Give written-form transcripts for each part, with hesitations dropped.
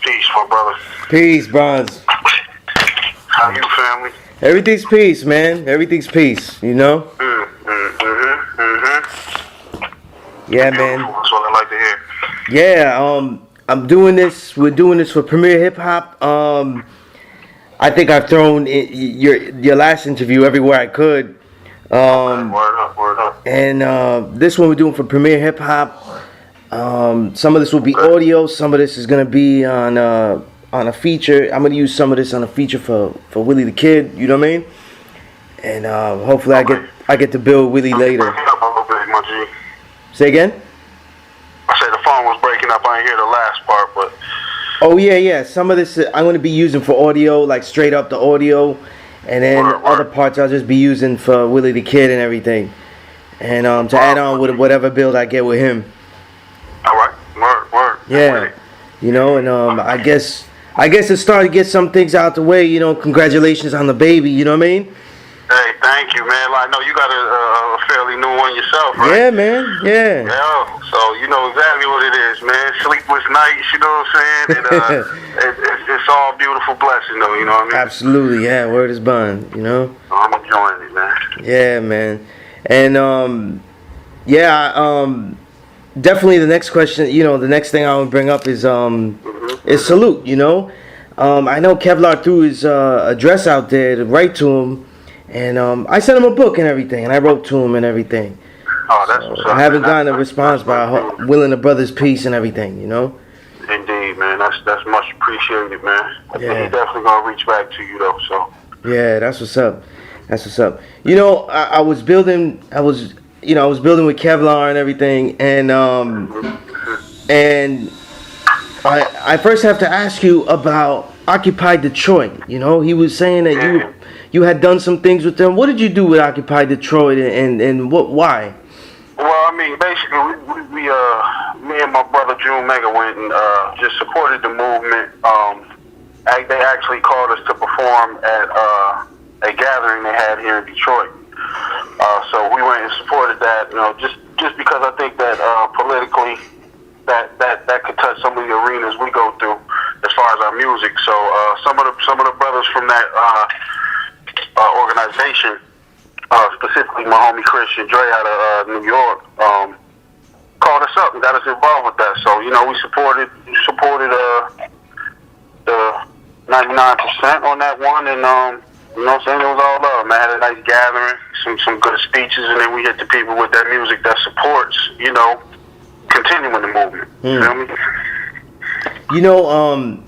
Peace, my brother. Peace, Bronze. How you, family? Everything's peace, man. Everything's peace, you know? Yeah, man. That's what I like to hear. Yeah, I'm doing this. We're doing this for Premiere Hip Hop. I think I've thrown your last interview everywhere I could. Word up. And this one we're doing for Premiere Hip Hop. Some of this will be audio. Some of this is gonna be on a feature. I'm gonna use some of this on a feature for Willie the Kid. You know what I mean? And hopefully I get to build Willie later. Say again? I said the phone was breaking up. I didn't hear the last part, but. Oh yeah. Some of this I'm gonna be using for audio, like straight up the audio, and then other parts I'll just be using for Willie the Kid and everything, and to add on with whatever build I get with him. All right, word. Yeah, you know, and I guess it's starting to get some things out the way. You know, congratulations on the baby. You know what I mean? Hey, thank you, man. I know you got a fairly new one yourself, right? Yeah, man. Yeah. Yeah. So you know exactly what it is, man. Sleepless nights, you know what I'm saying? And it's all a beautiful blessing, though. You know what I mean? Absolutely. Yeah. Word is bond. You know. I'm enjoying it, man. Yeah, man. And definitely the next question. You know, the next thing I would bring up is Salute. You know, I know Kevlar threw his address out there to write to him. And I sent him a book and everything, and I wrote to him and everything. Oh, that's what's up. I haven't gotten a response by willing the brother's peace and everything, you know? Indeed, man. That's much appreciated, man. I think he's definitely gonna reach back to you though. So. Yeah, that's what's up. You know, I was building with Kevlar and everything, and I first have to ask you about Occupy Detroit. You know, he was saying that you had done some things with them. What did you do with Occupy Detroit, and why? Well, I mean, basically, we me and my brother June Mega went and just supported the movement. They actually called us to perform at a gathering they had here in Detroit. So we went and supported that. You know, just because I think that politically, that could touch some of the arenas we go through as far as our music. So some of the brothers from that organization, specifically my homie Christian Dre out of New York, called us up and got us involved with that. So you know, we supported the 99% on that one, and you know what I'm saying, it was all love, man. Had a nice gathering, some good speeches, and then we hit the people with that music that supports, you know, continuing the movement. You feel me? You know, on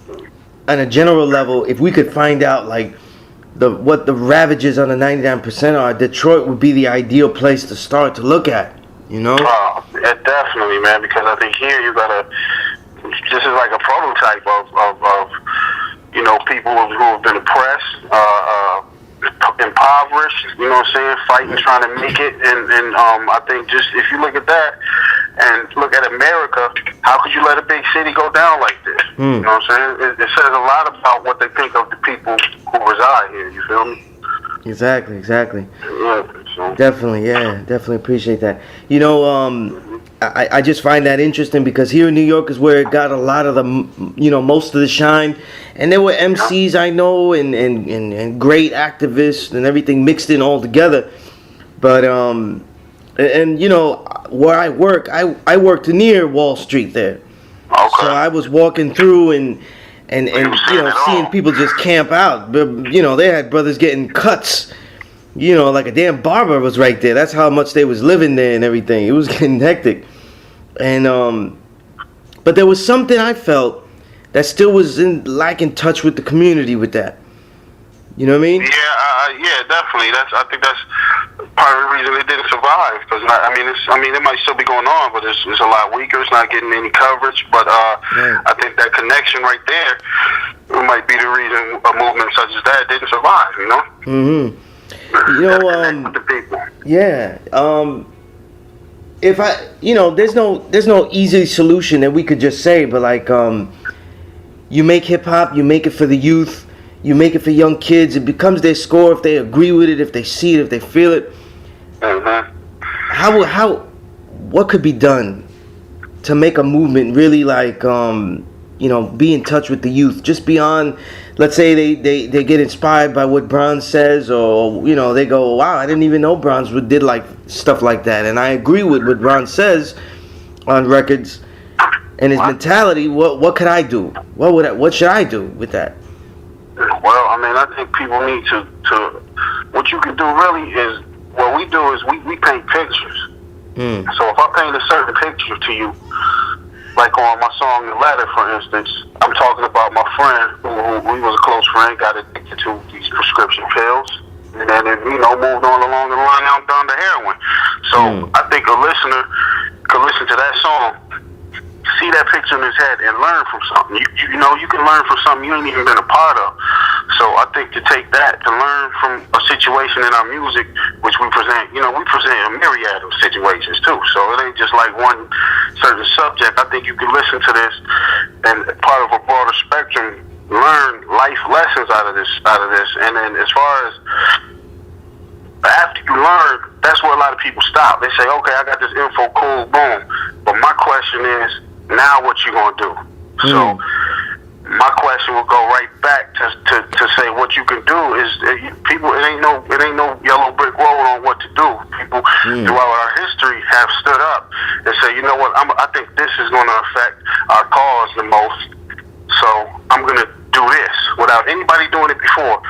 a general level, if we could find out like what the ravages on the 99% are, Detroit would be the ideal place to start to look at. You know? Yeah, definitely, man. Because I think here you gotta. This is like a prototype of you know, people who have been oppressed, impoverished. You know what I'm saying? Fighting, trying to make it, and I think just if you look at that and look at America, how could you let a big city go down like this? You know what I'm saying? It says a lot about what they think of the people who reside here. You feel me? Exactly. Yeah, so. Definitely appreciate that. You know, I just find that interesting because here in New York is where it got a lot of the, you know, most of the shine, and there were MCs I know and great activists and everything mixed in all together. But and you know, where I worked near Wall Street there. Okay. So I was walking through and you know, seeing people just camp out. But you know, they had brothers getting cuts. You know, like a damn barber was right there. That's how much they was living there and everything. It was getting hectic. And but there was something I felt that still was in touch with the community with that. You know what I mean? Yeah, definitely. I think that's part of the reason it didn't survive. Because it might still be going on, but it's a lot weaker. It's not getting any coverage. But I think that connection right there might be the reason a movement such as that didn't survive. You know? Mm-hmm. You know, with the people. Yeah. If there's no easy solution that we could just say, but like, you make hip hop, you make it for the youth, you make it for young kids. It becomes their score if they agree with it, if they see it, if they feel it. What could be done to make a movement really like be in touch with the youth, just beyond, let's say they get inspired by what Bronze says, or they go, wow, I didn't even know Bronze did like stuff like that. And I agree with what Bronze says on records and his mentality. What could I do? What should I do with that? Well, I mean, I think people need to what you can do really is, what we do is we paint pictures. So if I paint a certain picture to you, like on my song The Letter, for instance, I'm talking about my friend who was a close friend, got addicted to these prescription pills, and then moved on along the line out down to heroin. So I think a listener could listen to that song, see that picture in his head, and learn from something. You can learn from something you ain't even been a part of. So I think to take that, to learn from a situation in our music, which we present, we present a myriad of situations too. So it ain't just like one certain subject. I think you can listen to this and, part of a broader spectrum, learn life lessons out of this. And then as far as after you learn, that's where a lot of people stop. Say, okay, I got this info, cool, boom. But my question is, now what you gonna do? So my question will go right back to say what you can do is, people, it ain't no yellow brick road on what to do. People throughout our history have stood up and say, you know what, I think this is going to affect our cause the most, so I'm going to do this without anybody doing it before.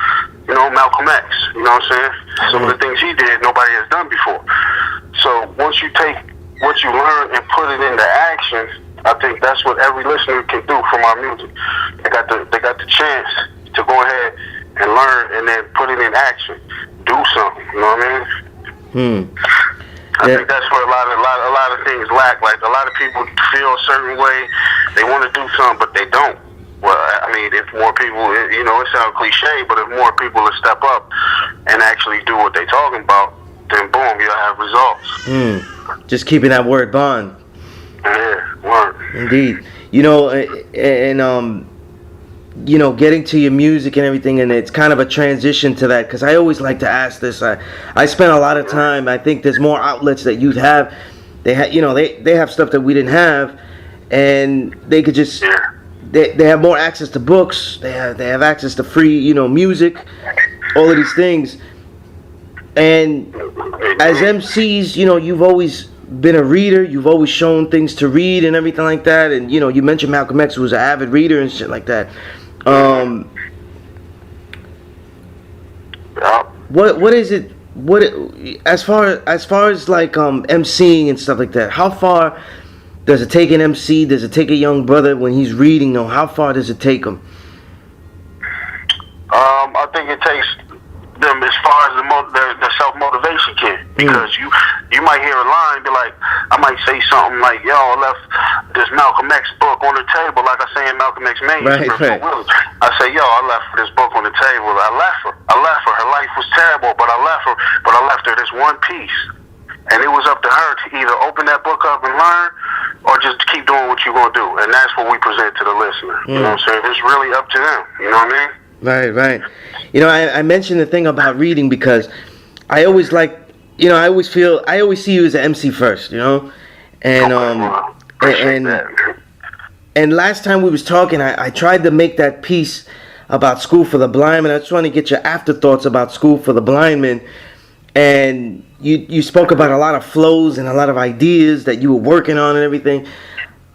Malcolm X, you know what I'm saying? Some of the things he did, nobody has done before. So once you take what you learn and put it into action, I think that's what every listener can do from our music. They got the chance to go ahead and learn and then put it in action, do something. You know what I mean? I think that's where a lot of things lack. Like, a lot of people feel a certain way, they want to do something, but they don't. Well, I mean, if more people, it sounds cliche, but if more people will step up and actually do what they're talking about, then boom, you'll have results. Just keeping that word bond. Yeah, word. Indeed. Getting to your music and everything, and it's kind of a transition to that, because I always like to ask this. I spent a lot of time. I think there's more outlets that you'd have. They have stuff that we didn't have, and they could just they have more access to books. They have access to free music, all of these things. And as MCs, you've always been a reader. You've always shown things to read and everything like that. And you mentioned Malcolm X, who was an avid reader and shit like that. What is it? As far as like MCing and stuff like that? How far does it take an MC? Does it take a young brother when he's reading? How far does it take him? I think it takes them as far as the self-motivation kid, because you might hear a line, be like, I might say something like, yo, I left this Malcolm X book on the table, like I say in Malcolm X manuscript for Willie. I say, yo, I left this book on the table. I left her. Her life was terrible, but I left her this one piece. And it was up to her to either open that book up and learn, or just keep doing what you're going to do. And that's what we present to the listener. You know what I'm saying? It's really up to them. You know what I mean? Right. I mentioned the thing about reading because I always like, I always see you as an MC first, and and last time we was talking, I tried to make that piece about School for the Blind Man. I just want to get your afterthoughts about School for the Blind Man, and you spoke about a lot of flows and a lot of ideas that you were working on and everything.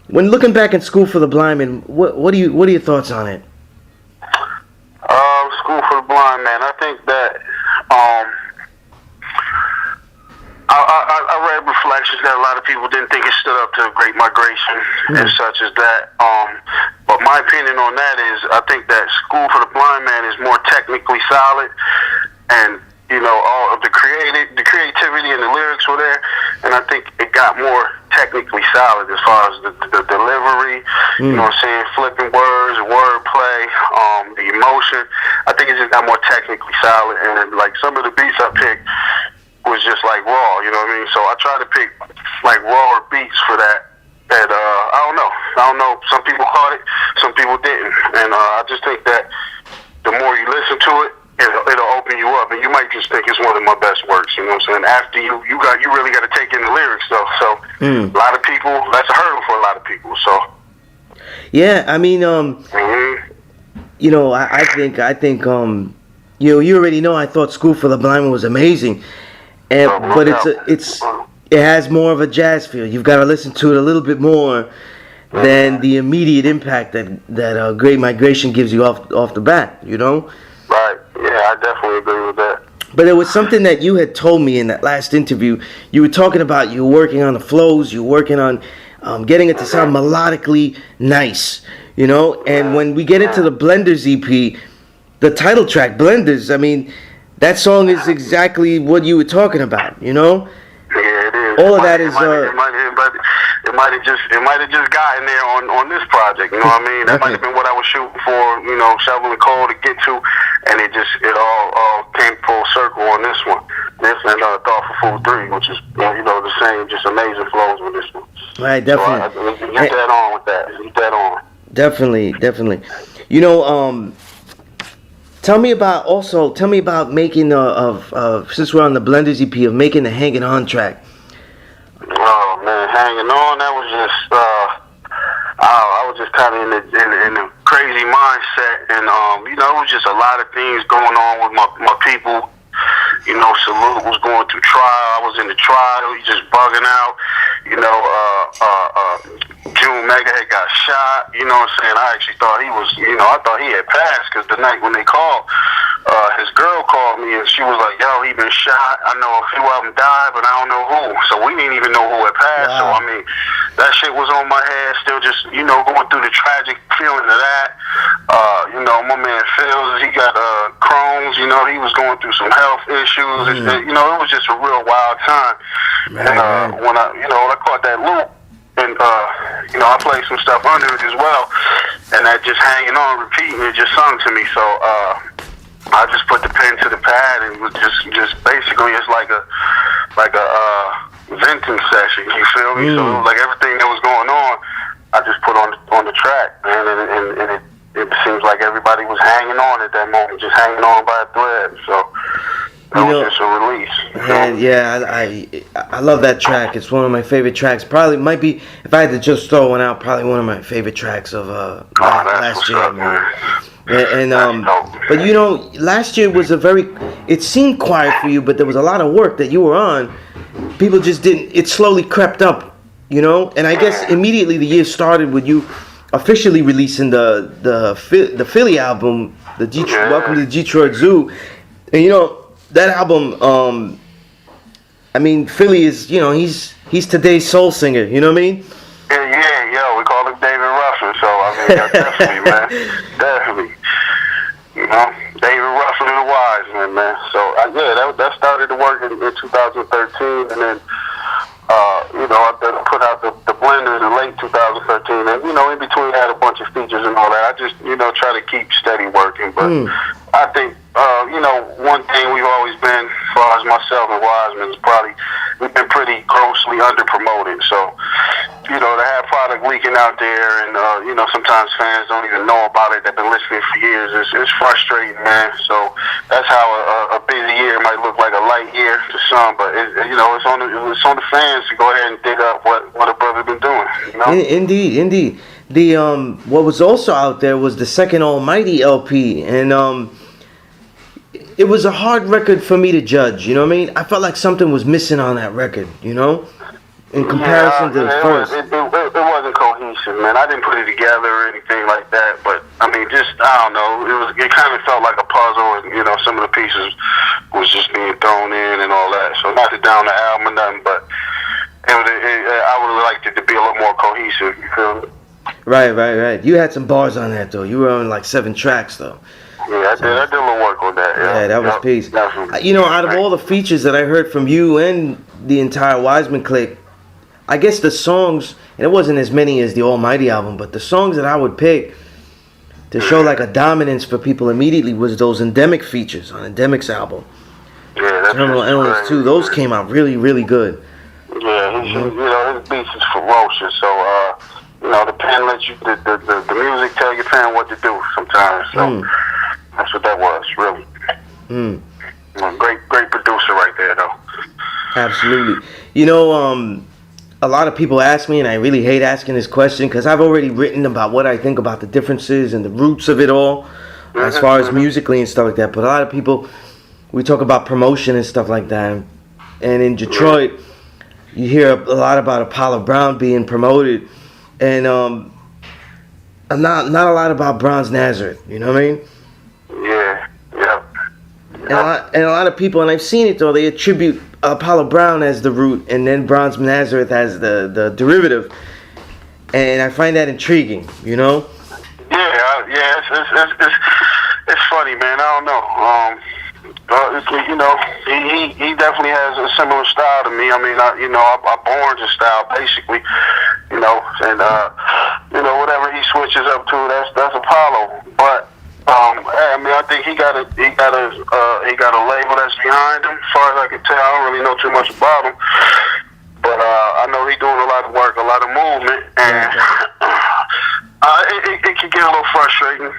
When looking back at School for the Blind Man, what are your thoughts on it? School for the Blind Man. I think that I read reflections that a lot of people didn't think it stood up to the Great Migration and such as that. But my opinion on that is, I think that School for the Blind Man is more technically solid, and all of the creativity and the lyrics were there, and I think it got more technically solid as far as the delivery, you know what I'm saying, flipping words, wordplay, the emotion. I think it just got more technically solid, and like some of the beats I picked was just like raw, you know what I mean? So I tried to pick like rawer beats for that. And I don't know. Some people caught it, some people didn't, and I just think that the more you listen to it, it'll open you up, and you might just think it's one of my best works. You know what I'm saying? After you really got to take in the lyrics, though. So a lot of people, that's a hurdle for a lot of people. So Yeah, I mean, you know, I think, you know, you already know I thought School for the Blind was amazing, and but it has more of a jazz feel. You've got to listen to it a little bit more than the immediate impact that Great Migration gives you off the bat. You know. Right. Yeah, I definitely agree with that. But there was something that you had told me in that last interview. You were talking about you were working on the flows. You were working on getting it to sound melodically nice. You know, and when we get into the Blenders EP, the title track, Blenders, I mean, that song is exactly what you were talking about, you know? Yeah, it is. All of that is... It might have just gotten there on this project, you know what I mean? That might have been what I was shooting for, you know, shoveling coal to get to, and it all came full circle on this one. This and Thought for Food 3, which is, you know, the same, just amazing flows with this one. Right, definitely. So you dead on with that. You dead on. Definitely. You know, tell me about making since we're on the Blenders EP, of making the Hanging On track. Oh man, Hanging On, that was just I was just kind of in a crazy mindset, and you know, it was just a lot of things going on with my people. You know, Salute was going through trial. I was in the trial. He just bugging out. You know, June Mega had got shot. You know what I'm saying? I actually thought he was, you know, I thought he had passed, because the night when they called, his girl called me and she was like, yo, he been shot. I know a few of them died, but I don't know who. So we didn't even know who had passed. Wow. So, I mean, that shit was on my head, still just, you know, going through the tragic feeling of that. You know, my man Phil, he got Crohn's, you know, he was going through some health issues. You know, it was just a real wild time. And when I caught that loop, and you know, I played some stuff under it as well, and that just Hanging On, repeating, it just sung to me. So I just put the pen to the pad, and was just basically, it's like a venting session. You feel me? So it was like everything that was going on, I just put on the track, man, and it seems like everybody was hanging on at that moment, just hanging on by a thread. So that was just a release. I love that track. It's one of my favorite tracks. Probably might be, if I had to just throw one out, probably one of my favorite tracks of last year, man. And but you know, last year was it seemed quiet for you, but there was a lot of work that you were on. People just didn't. It slowly crept up, you know. And I guess immediately the year started with you officially releasing the Philly album, Welcome to the Detroit Zoo, and you know that album. I mean, Philly is, you know, he's today's soul singer. You know what I mean? Yeah, we call him David Ruffin. So I mean, definitely, man, definitely. You know, David Ruffin and the Wiseman, man. So that started to work in 2013, and then you know, I put out the Blenders in late 2013, and you know, in between I had a bunch of features and all that. I just, you know, try to keep steady working, but I think you know, one thing we've always been, as far as myself and Wiseman, is we've been pretty grossly under-promoted. So, you know, to have product leaking out there, and you know, sometimes fans don't even know about it. They've been listening for years. It's frustrating, man. So that's how a busy year might look like a light year to some, but you know, it's on the fans to go ahead and dig up what a brother been doing. You know? Indeed. The what was also out there was the Second Almighty LP, and it was a hard record for me to judge. You know what I mean? I felt like something was missing on that record. You know, in comparison to the first. It wasn't cohesive, man. I didn't put it together or anything like that, but I mean, just, I don't know. It kind of felt like a puzzle, and you know, some of the pieces was just being thrown in and all that. So not to down the album or nothing, but I would have liked it to be a little more cohesive. You feel me? Right. You had some bars on that though. You were on like 7 tracks though. Yeah, I did a little work on that. Yeah, that was peace. You know, out of all the features that I heard from you and the entire Wiseman clique, I guess the songs, and it wasn't as many as the Almighty album, but the songs that I would pick to show like a dominance for people immediately was those Endemic features on Endemic's album. Yeah, that's Terminal Illness 2. Those came out really, really good. Yeah, you know, his beats is ferocious. So, you know, the pen lets you, the music tell your pen what to do sometimes. So that's what that was, really. Great producer right there, though. Absolutely. You know, a lot of people ask me, and I really hate asking this question because I've already written about what I think about the differences and the roots of it all, as far as musically and stuff like that. But a lot of people, we talk about promotion and stuff like that. And in Detroit, you hear a lot about Apollo Brown being promoted, and not a lot about Bronze Nazareth. You know what I mean? Yeah. And a lot of people, and I've seen it though, they attribute Apollo Brown as the root, and then Bronze Nazareth as the derivative, and I find that intriguing. You know? Yeah. It's funny, man. I don't know. You know, he definitely has a similar style to me. I mean, I born his style basically. You know, and whatever he switches up to, that's Apollo. But I mean, I think he got a label that's behind him. As far as I can tell, I don't really know too much about him, but I know he's doing a lot of work, a lot of movement, and it can get a little frustrating.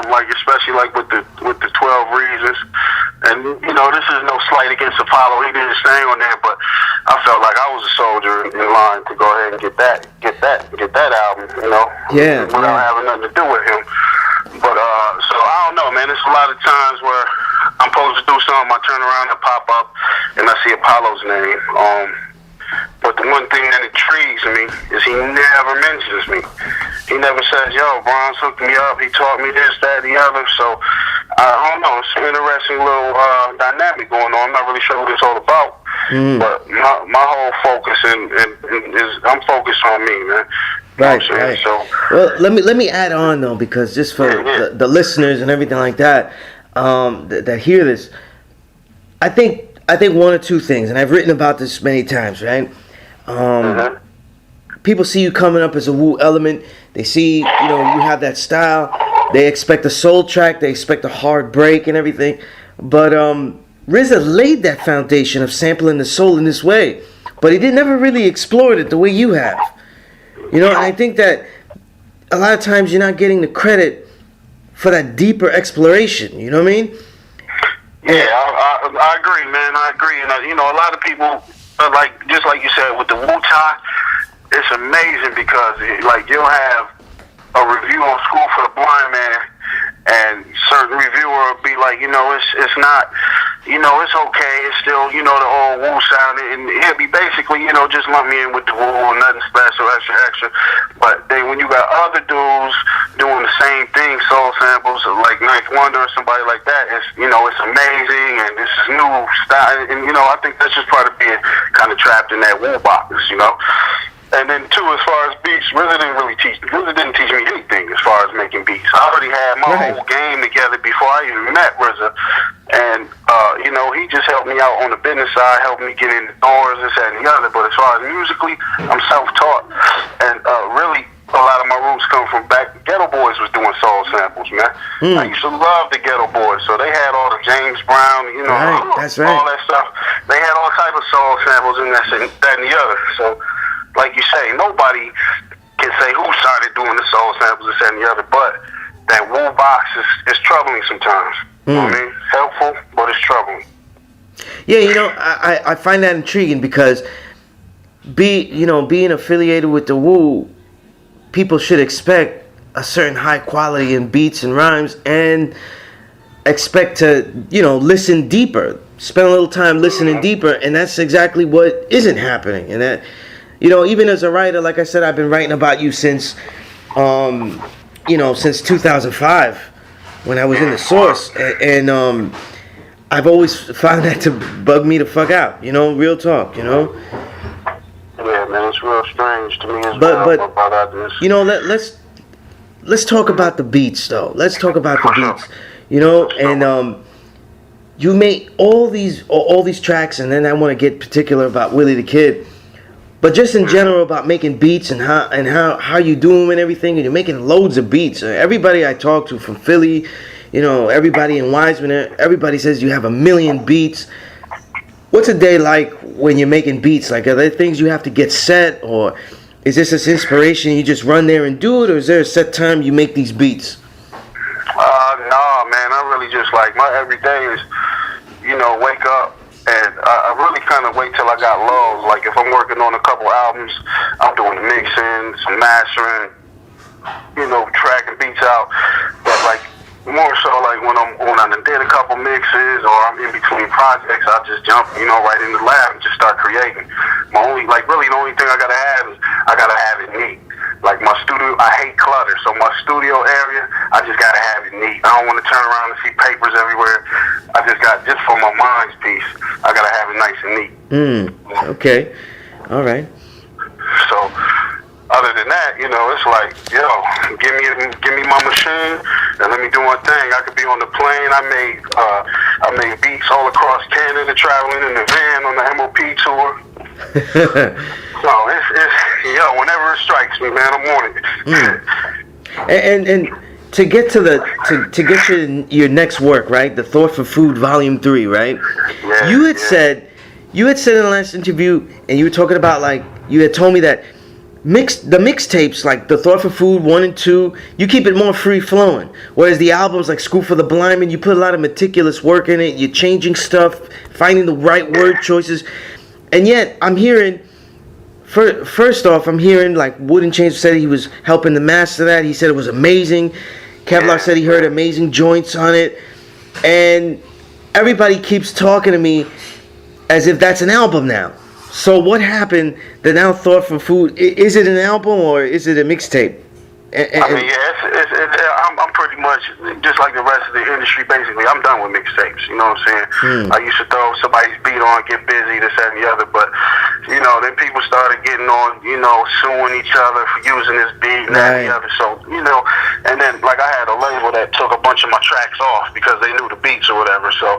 Like especially like with the 12 Reasons, and you know, this is no slight against Apollo. He did his thing on there, but I felt like I was a soldier in line to go ahead and get that album. You know, without having nothing to do with him. But so I don't know, man. There's a lot of times where I'm supposed to do something, I turn around and pop up, and I see Apollo's name. But the one thing that intrigues me is he never mentions me. He never says, yo, Bronze hooked me up, he taught me this, that, the other. So, I don't know, it's an interesting little dynamic going on. I'm not really sure what it's all about. But my whole focus is I'm focused on me, man. Right. So, well, let me add on, though, because just for the listeners and everything like that, that hear this, I think one or two things, and I've written about this many times, right? People see you coming up as a Wu element. They see, you have that style. They expect a soul track. They expect a hard break and everything. But RZA laid that foundation of sampling the soul in this way. But he never really explored it the way you have. And I think that a lot of times you're not getting the credit for that deeper exploration. You know what I mean? Yeah, I agree, man. I agree. And, a lot of people, just like you said, with the Wu-Tai, it's amazing because, you'll have a review on School for the Blind Man, and certain reviewer will be like, it's not, it's okay. It's still, the old Wu sound. And he'll be basically, just lump me in with the Wu and nothing special, extra. But then when you got other dudes doing the same thing, soul samples, like Ninth Wonder or somebody like that, it's, it's amazing, and this is new style. And, I think that's just part of being kind of trapped in that Wu box, And then too, as far as beats, RZA didn't teach me anything as far as making beats. I already had my whole game together before I even met RZA, and he just helped me out on the business side, helped me get in the doors, this, that, and the other. But as far as musically, I'm self-taught, and really, a lot of my roots come from back. Ghetto Boys was doing soul samples, man. I used to love the Ghetto Boys, so they had all the James Brown, that's right. all that stuff. They had all type of soul samples and that and the other. So, like you say, nobody can say who started doing the soul samples, this and the other, but that Wu box is troubling sometimes. You know what I mean? Helpful, but it's troubling. Yeah, I find that intriguing because being affiliated with the Wu, people should expect a certain high quality in beats and rhymes and expect to, listen deeper, spend a little time listening deeper, and that's exactly what isn't happening. And that, even as a writer, like I said, I've been writing about you since 2005 when I was in the Source, and I've always found that to bug me the fuck out, real talk, Yeah, man, it's real strange to me as well about this. Let's talk about the beats, though. Let's talk about the beats, and you made all these tracks, and then I want to get particular about Willie the Kid. But just in general about making beats and how you do them and everything, and you're making loads of beats. Everybody I talk to from Philly, everybody in Wiseman, everybody says you have 1 million beats. What's a day like when you're making beats? Like, are there things you have to get set, or is this inspiration, you just run there and do it, or is there a set time you make these beats? Nah, man, I really just my everyday is, wake up, And I really kind of wait till I got lows. Like if I'm working on a couple albums, I'm doing the mixing, some mastering, you know, tracking beats out. But like more so like when I did a couple mixes or I'm in between projects, I just jump, you know, right in the lab and just start creating. Really the only thing I gotta have is I gotta have it neat. Like my studio, I hate clutter, so my studio area, I just gotta have it neat. I don't want to turn around and see papers everywhere. Just for my mind's peace, I gotta have it nice and neat. Okay, all right. So, other than that, you know, it's like, yo, give me my machine and let me do my thing. I could be on the plane. I made beats all across Canada, traveling in the van on the MOP tour. So it's whenever it strikes me, man, I'm on it. And to get to your next work, right? The Thought for Food Volume 3, right? Yeah, you had said in the last interview, and you were talking about, like, you had told me that the mixtapes, like the Thought for Food 1 and 2, you keep it more free flowing. Whereas the albums like School for the Blind Man, you put a lot of meticulous work in it. You're changing stuff, finding the right word choices. And yet, I'm hearing, first off, like Wooden Chains said he was helping to master that. He said it was amazing. Kevlar said he heard amazing joints on it. And everybody keeps talking to me as if that's an album now. So what happened that now Thought for Food, is it an album or is it a mixtape? I'm pretty much just like the rest of the industry. Basically, I'm done with mixtapes. You know what I'm saying? I used to throw somebody's beat on, get busy, this, that, and the other. But you know, then people started getting on, you know, suing each other for using this beat and that and the other. So you know, and then like I had a label that took a bunch of my tracks off because they knew the beats or whatever. So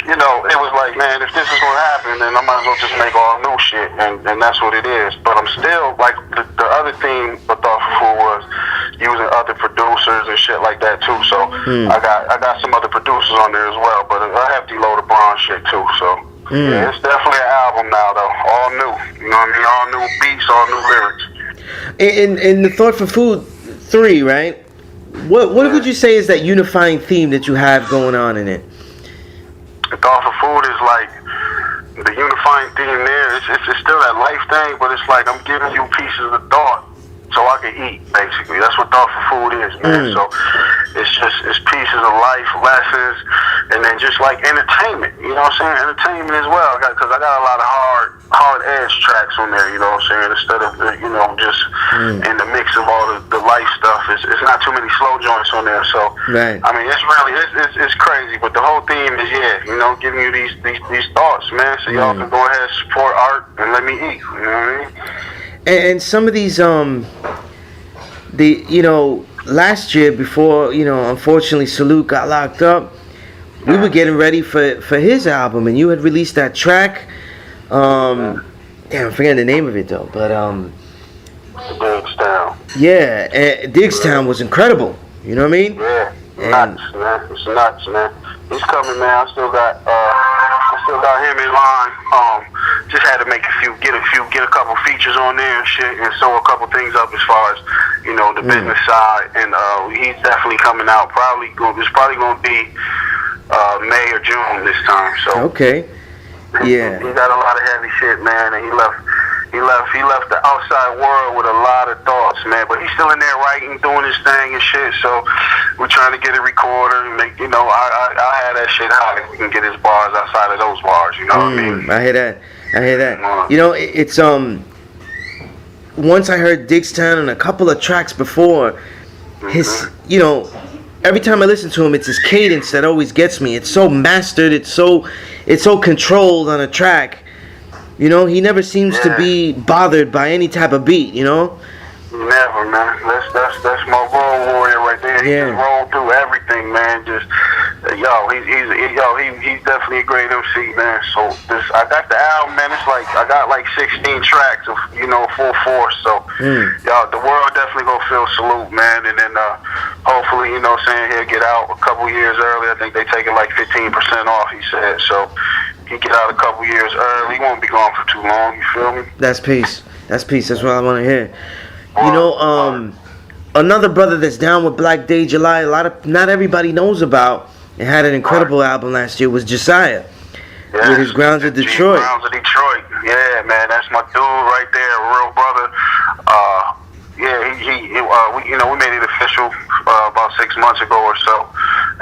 you know, it was like, man, if this is gonna happen, then I might as well just make all new shit, and that's what it is. But I'm still like the other theme of Thought for Food was using other producers and shit like that too. So I got some other producers on there as well, but I have D-Lo the Bronze shit too. So yeah, it's definitely an album now though, all new. You know what I mean? All new beats, all new lyrics. In the Thought for Food 3, right? What would you say is that unifying theme that you have going on in it? The Thought for Food is like the unifying theme there. It's still that life thing, but it's like I'm giving you pieces of thought so I can eat, basically. That's what Thought for Food is, man. So it's pieces of life, lessons, and then just like entertainment. You know what I'm saying? Entertainment as well, because I got a lot of hard edge tracks on there. You know what I'm saying? Instead of just in the mix of all the life stuff, it's not too many slow joints on there. So I mean, it's really it's crazy. But the whole theme is giving you these thoughts, man. So y'all can go ahead and support art and let me eat. You know what I mean? And some of these last year before unfortunately Salute got locked up, we were getting ready for his album, and you had released that track. Damn, I'm forgetting the name of it though, but Digstown. Yeah, Digstown was incredible. You know what I mean? Yeah, nuts, man. It's nuts, man. He's coming, man. I still got him in line. Just had to get a couple features on there and shit, and sew a couple things up as far as the business side. And he's definitely coming out. It's probably gonna be May or June this time. So okay, yeah. He got a lot of heavy shit, man, and he left the outside world with a lot of thoughts, man. But he's still in there writing, doing his thing and shit. So we're trying to get a recorder and make, I had that shit hot if we can get his bars outside of those bars. You know what I mean? I hear that. It's once I heard Digstown and a couple of tracks before, his, every time I listen to him, it's his cadence that always gets me. It's so mastered. It's so controlled on a track. He never seems to be bothered by any type of beat. Never, man. That's my road warrior right there. He just rolled through everything, man. He's definitely a great MC, man. So I got the album, man. It's like I got like 16 tracks of full force. So the world definitely gonna feel Salute, man. And then hopefully, he'll get out a couple years early. I think they taking like 15% off. He said so. He get out a couple years early. He won't be gone for too long. You feel me? That's peace. That's what I want to hear. Another brother that's down with Black Day July, not everybody knows about, and had an incredible album last year, was Josiah. With his Grounds of Detroit. Grounds of Detroit. Yeah, man, that's my dude right there, a real brother. We made it official about 6 months ago or so,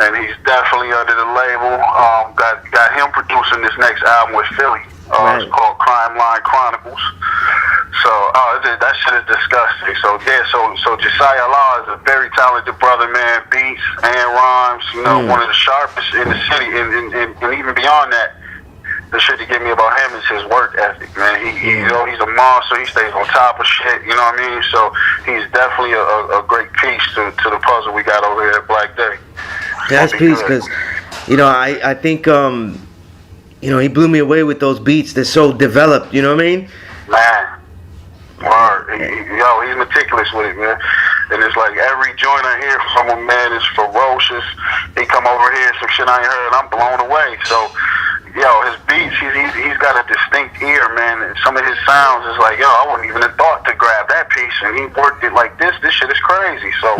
and he's definitely under the label. Got him producing this next album with Philly. It's called Crime Line Chronicles. So that shit is disgusting. So Josiah Allah is a very talented brother, man. Beats and rhymes, one of the sharpest in the city, and even beyond that. The shit that get me about him is his work ethic, man. He's a monster. He stays on top of shit. You know what I mean? So he's definitely a great piece to the puzzle we got over here at Black Day. That's piece because, I think he blew me away with those beats. They're so developed. You know what I mean? Man, word. He's meticulous with it, man. And it's like every joint I hear from him, man, is ferocious. He come over here, some shit I ain't heard, and I'm blown away. So. His beats, he's got a distinct ear, man. And some of his sounds is like, I wouldn't even have thought to grab that piece, and he worked it like this. This shit is crazy. So,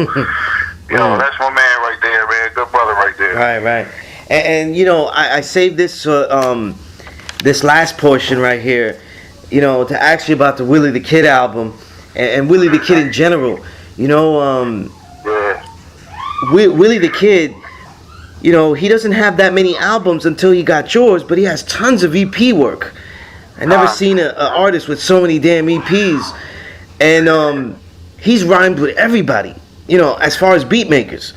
that's my man right there, man. Good brother right there. Right. And I saved this this last portion right here, to ask you about the Willie the Kid album and Willie the Kid in general. Willie the Kid. He doesn't have that many albums until he got yours, but he has tons of EP work. I never seen an artist with so many damn EPs. And he's rhymed with everybody, as far as beat makers.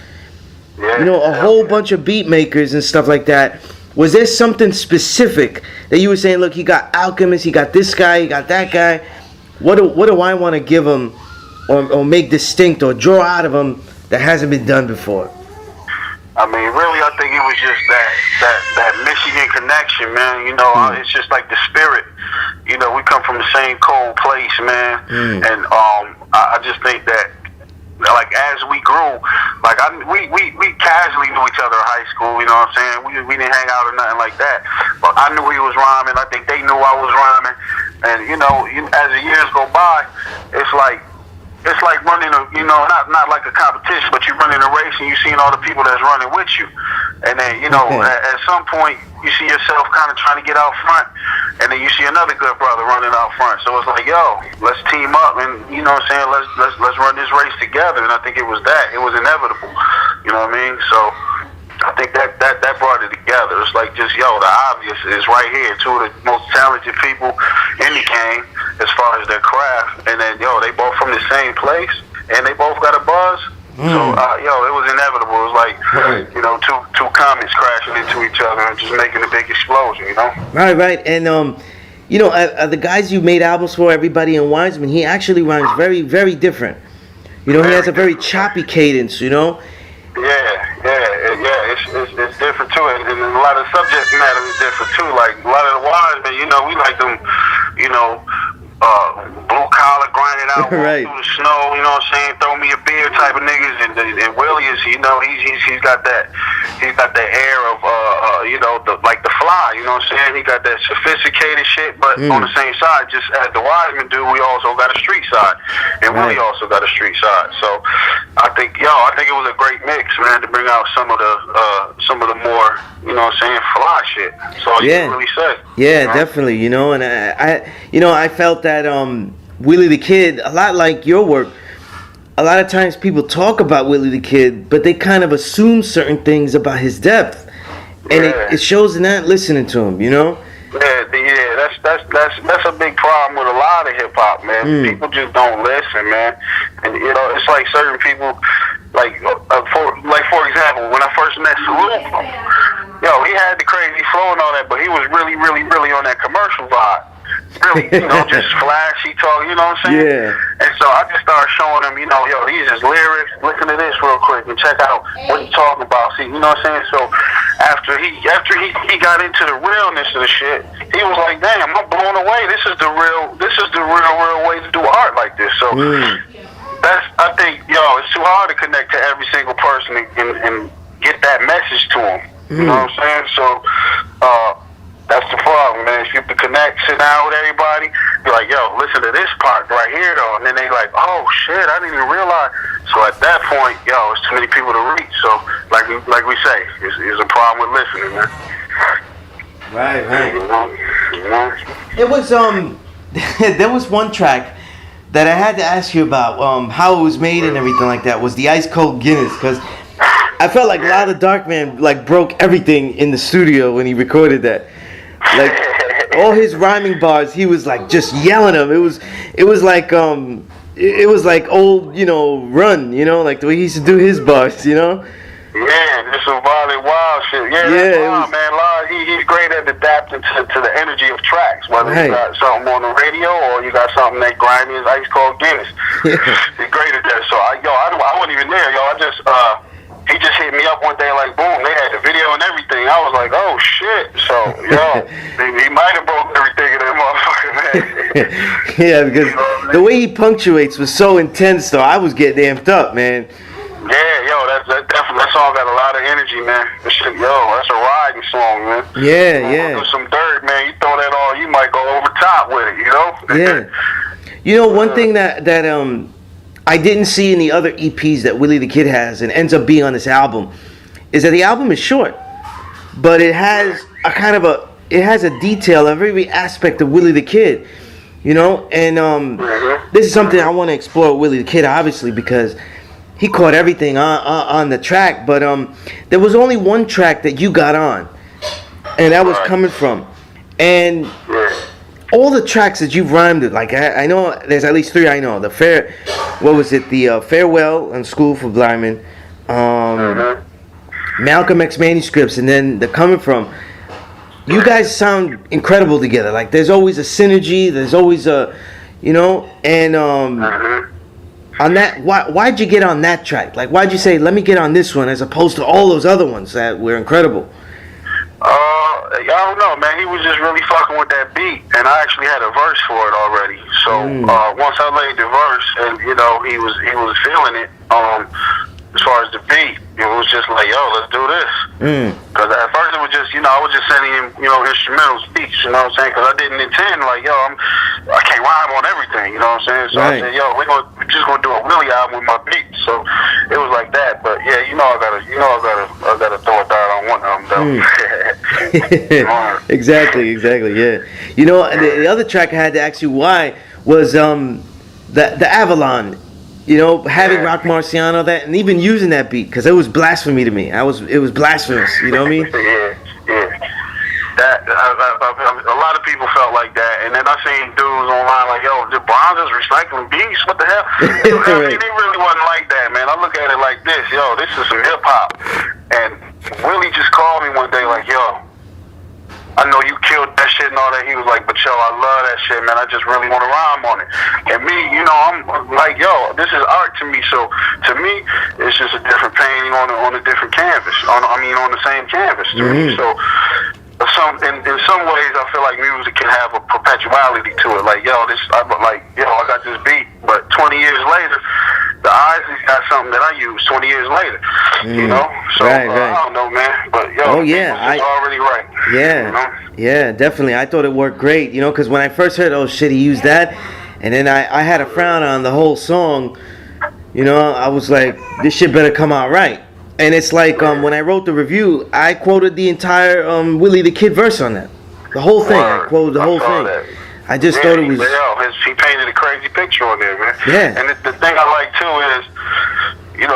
A whole bunch of beat makers and stuff like that. Was there something specific that you were saying, look, he got Alchemist, he got this guy, he got that guy. What do I want to give him or make distinct or draw out of him that hasn't been done before? I mean, really, I think it was just that Michigan connection, man. It's just like the spirit. We come from the same cold place, man. And I just think that, like, as we grew, like, we casually knew each other in high school. You know what I'm saying? We didn't hang out or nothing like that. But I knew he was rhyming. I think they knew I was rhyming. And as the years go by, it's like running not like a competition, but you're running a race and you're seeing all the people that's running with you. And then, at some point, you see yourself kind of trying to get out front, and then you see another good brother running out front. So it's like, let's team up and, let's run this race together. And I think it was that. It was inevitable. You know what I mean? So I think that brought it together. It's like just, the obvious is right here. Two of the most talented people in the game as far as their craft. And then, they both from the same place, and they both got a buzz. So, it was inevitable. It was like, two comets crashing into each other and just making a big explosion, Right. And, the guys you made albums for, Everybody in Wiseman, he actually rhymes very, very different. He has a very choppy cadence, Yeah, it's different too, and a lot of subject matter is different too. Like a lot of the Wiseman, we like them, blue collar, grinding out, right. Through the snow. You know what I'm saying? Throw me a beer type of niggas, and Willie is, he's got that air of like the Fly. You know what I'm saying? He got that sophisticated shit, but on the same side, just as the Wiseman do, we also got a street side, and Willie also got a street side. So I think it was a great mix, man, to bring out some of the more, fly shit. So you can really say. Yeah, definitely. And I felt that Willie the Kid, a lot like your work, a lot of times people talk about Willie the Kid, but they kind of assume certain things about his depth, and it shows in that listening to him, Yeah, that's a big problem with a lot of hip hop, man. People just don't listen, man. And it's like certain people, for example, when I first met Salute, he had the crazy flow and all that, but he was really, really, really on that commercial vibe. Really, just flashy talk, you know what I'm saying? Yeah. And so I just started showing him, these is lyrics. Listen to this real quick and check out what he's talking about. See, you know what I'm saying? So after he got into the realness of the shit, he was like, damn, I'm blown away. This is the real way to do art like this. So I think, it's too hard to connect to every single person and get that message to them. You know what I'm saying? So that's the problem, man. If you can connect, sit down with everybody, be like, listen to this part right here, though. And then they like, oh, shit, I didn't even realize. So at that point, it's too many people to reach. So like we say, it's a problem with listening, man. Right. You know? It was there was one track that I had to ask you about, how it was made and everything like that. Was the Ice Cold Guinness, because I felt like La Da Dark Man like broke everything in the studio when he recorded that. Like all his rhyming bars, he was like just yelling them. It was like it was like old, Run, like the way he used to do his bars, Yeah, just some wild shit. Yeah, man. He's great at adapting to the energy of tracks, whether you got something on the radio or you got something that grimy as Ice Cold Guinness. He's great at that. So I wasn't even there, yo. He just hit me up one day like, boom, they had the video and everything. I was like, oh shit. So, he might have broke everything in that motherfucker, man. Yeah, because the way he punctuates was so intense, though. I was getting amped up, man. Yeah, that song got a lot of energy, man. That shit, that's a riding song, man. Yeah. Do some dirt, man. You throw that on, you might go over top with it, Yeah. One thing that I didn't see in the other EPs that Willie the Kid has and ends up being on this album is that the album is short, but it has it has a detail of every aspect of Willie the Kid, and this is something I want to explore with Willie the Kid, obviously, because he caught everything on the track, but there was only one track that you got on, and that was Coming From, and all the tracks that you've rhymed with, like I know there's at least 3 I know. The Farewell and School for Blind Men, Malcolm X Manuscripts, and then the Coming From. You guys sound incredible together. Like there's always a synergy. There's always a, and on that, why'd you get on that track? Like why'd you say let me get on this one as opposed to all those other ones that were incredible? I don't know, man. He was just really fucking with that beat, and I actually had a verse for it already. So once I laid the verse, and he was feeling it. As far as the beat, it was just like, yo, let's do this. Because at first it was just, I was just sending him, instrumentals, beats. You know what I'm saying? Because I didn't intend like, yo, I can't rhyme on everything. You know what I'm saying? So I said, yo, we're just gonna do a Willie album with my beats. So it was like that. But yeah, I gotta throw a dart on one of them though. Exactly. Yeah. The other track I had to ask you why was the Avalon. Having Rock Marciano that and even using that beat because it was blasphemy to me. It was blasphemous. You know what I mean? Yeah. That a lot of people felt like that, and then I seen dudes online like, "Yo, the Bronze is recycling beats. What the hell?" It really wasn't like that, man. I look at it like this, yo. This is some hip hop, and Willie just called me one day like, "Yo, I know you killed that shit and all that." He was like, "But yo, I love that shit, man. I just really want to rhyme on it." And me, I'm like, yo, this is art to me. So to me, it's just a different painting on a different canvas. On the same canvas to me. So in some ways, I feel like music can have a perpetuality to it. Like, I got this beat, but 20 years later, the eyes got something that I use 20 years later. So right. I don't know, man. But already right. Yeah, definitely. I thought it worked great. Because when I first heard, oh shit, he used that, and then I had a frown on the whole song. I was like, this shit better come out right. And it's like when I wrote the review, I quoted the entire Willie the Kid verse on that. The whole thing. I quoted the whole thing. That. I just thought it was. He painted a crazy picture on there, man. Yeah. And the thing I like too is,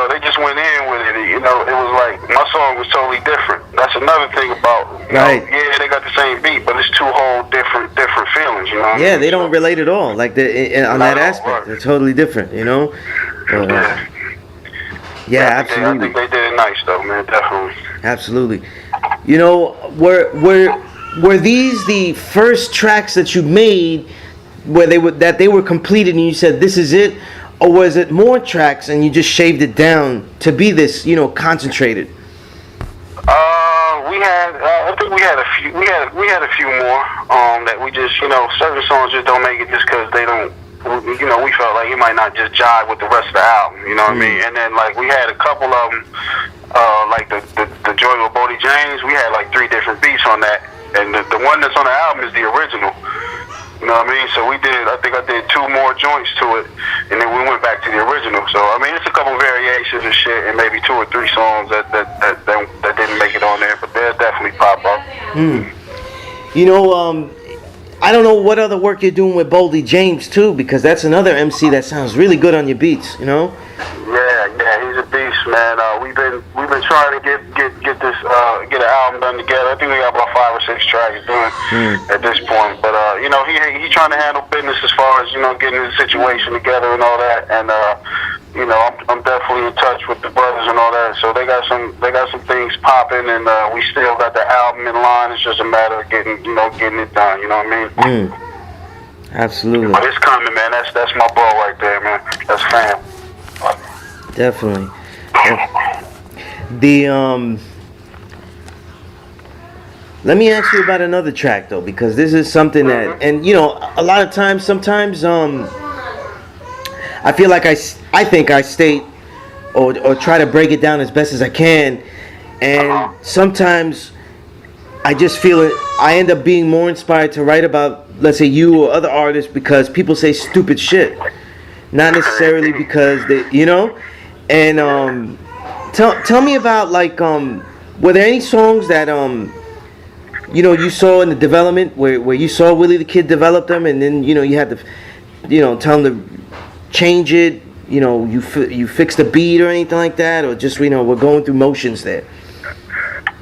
they just went in with it. It was like my song was totally different. That's another thing about. They got the same beat, but it's two whole different feelings. Yeah, they don't relate at all. Like on that aspect, they're totally different. Yeah, absolutely. I think they did it nice though, man. Definitely. Absolutely. Were these the first tracks that you made where they were completed and you said this is it, or was it more tracks and you just shaved it down to be this, concentrated? I think we had a few. We had a few more that we just, certain songs just don't make it just because they don't. We felt like it might not just jive with the rest of the album. You know what I mean? And then like we had a couple of them, like the Joy with Bodie James. We had like 3 different beats on that, and the one that's on the album is the original. You know what I mean? So I think I did 2 more joints to it, and then we went back to the original. So I mean, it's a couple variations and shit, and maybe 2 or 3 songs that didn't make it on there, but they'll definitely pop up. You know, I don't know what other work you're doing with Boldy James too, because that's another MC that sounds really good on your beats. You know. Yeah, he's a beast, man. We've been trying to get this get an album done together. I think we got about 5 or 6 tracks done at this point. But you know, he trying to handle business as far as, you know, getting the situation together and all that. And you know, I'm definitely in touch with the brothers and all that. So they got some things popping, and we still got the album in line. It's just a matter of getting it done. You know what I mean? Absolutely. But it's coming, man. That's my bro right there, man. That's fam. Definitely. Let me ask you about another track though, because this is something that, and you know, a lot of times, sometimes, I feel like I think I state or try to break it down as best as I can, and sometimes I just feel it. I end up being more inspired to write about, let's say, you or other artists because people say stupid shit, not necessarily because they, you know. And tell me about, like, were there any songs that you know, you saw in the development where you saw Willie the Kid develop them, and then, you know, you had to, you know, tell him to change it, you know, you fix the beat or anything like that, or just, you know, we're going through motions there?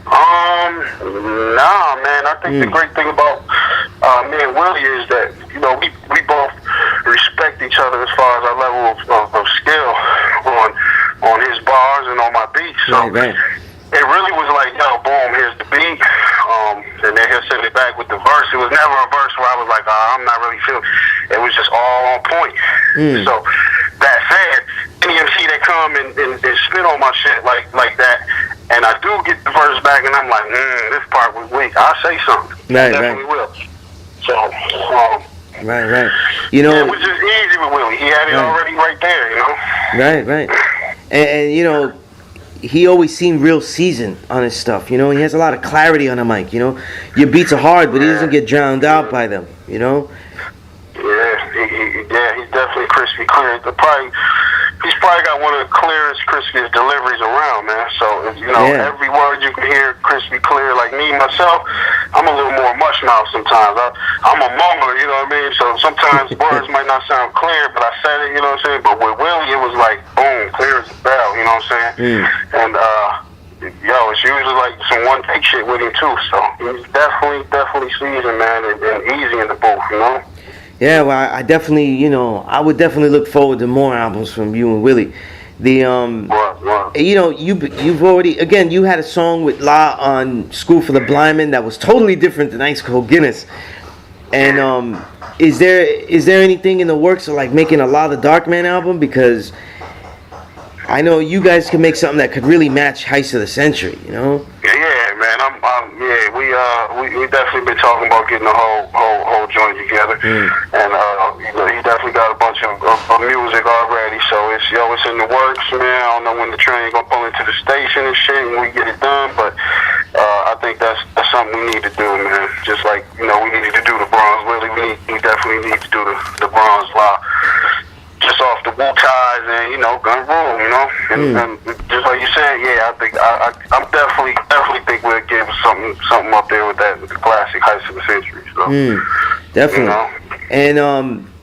Nah, man. I think the great thing about me and Willie is that, you know, we both respect each other as far as our level of skill on his bars and on my beats. So right. It really was like, yo, boom, here's the beat, and then he'll send it back with the verse. It was never a verse where I was like, I'm not really feeling. It was just all on point. So that said, any MC that come and spit on my shit like that, and I do get the verse back, and I'm like, this part was weak, I'll say something. Right, definitely will. So, right. You know, it was just easy with Willie. He had it already right there, you know. Right. And you know, he always seemed real seasoned on his stuff. You know, he has a lot of clarity on the mic. You know, your beats are hard, but he doesn't get drowned out by them. You know. Yeah, he's definitely crispy clear. He's probably got one of the clearest, crispiest deliveries around, man. So, you know, every word you can hear crispy clear. Like me, myself, I'm a little more mush mouth sometimes. I'm a mumbler, you know what I mean? So sometimes words might not sound clear, but I said it, you know what I'm saying? But with Willie, it was like, boom, clear as a bell, you know what I'm saying? And, yo, it's usually like some one-take shit with him, too. So he's definitely seasoned, man, and easy in the booth, you know? Yeah, well, I definitely, you know, I would definitely look forward to more albums from you and Willie. You know, you've already, again, you had a song with La on School for the Blind Man that was totally different than Ice Cold Guinness. And is there anything in the works of, like, making a La the Dark Man album? Because I know you guys can make something that could really match Heist of the Century, you know? Yeah, man. We definitely been talking about getting the whole joint together, and you know, he definitely got a bunch of music already. So it's in the works, man. I don't know when the train gonna pull into the station and shit, and we get it done. But I think that's something we need to do, man. Just like, you know, we needed to do the Bronze Willie, we definitely need to do the Bronze Law. Just off the Wu Ties and, you know, gun rule, you know, and just like you said, yeah, I think I'm definitely think we'll give something up there with the classic Heist of the Century. So definitely. You know. And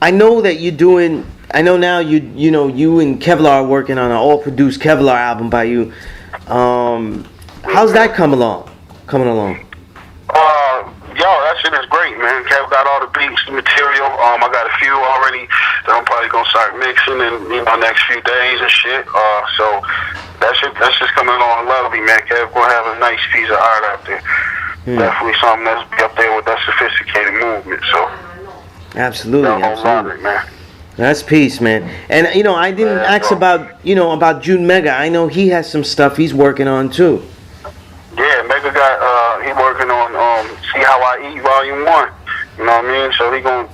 I know that you're doing. I know now you know you and Kevlar are working on an all-produced Kevlar album by you. How's that coming along? Yo, that shit is great, man. Kev got all the beats, the material. I got a few already that I'm probably gonna start mixing in, you know, next few days and shit. So that's just coming along lovely, man. Kev gonna have a nice piece of art out there. Definitely something that's be up there with that sophisticated movement. So absolutely. Love it, man. That's peace, man. And you know, I didn't ask about June Mega. I know he has some stuff he's working on too. Yeah, Mega got he working on See How I Eat Volume 1. You know what I mean? So he gonna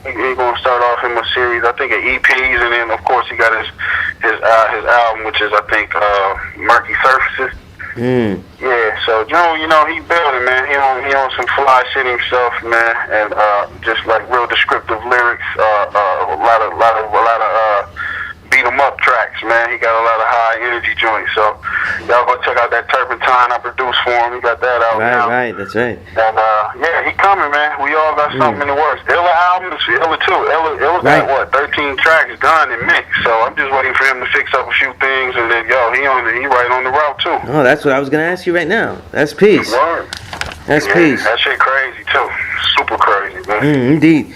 start off in a series, I think, of EPs, and then of course he got his album, which is, I think, Murky Surfaces. Yeah, so June, you know, he building, man. He on some fly shit himself, man, and just like real descriptive lyrics, a lot of beat 'em up tracks, man. He got a lot of high energy joint. So y'all go check out that Turpentine I produced for him. He got that out now. Right, that's right. And yeah, he coming, man. We all got something in the works. Illa album is Illa too. Illa got what, 13 tracks done and mixed. So I'm just waiting for him to fix up a few things, and then he right on the route too. Oh, that's what I was gonna ask you right now. That's peace. Word. That's peace. That shit crazy too. Super crazy, man. Indeed.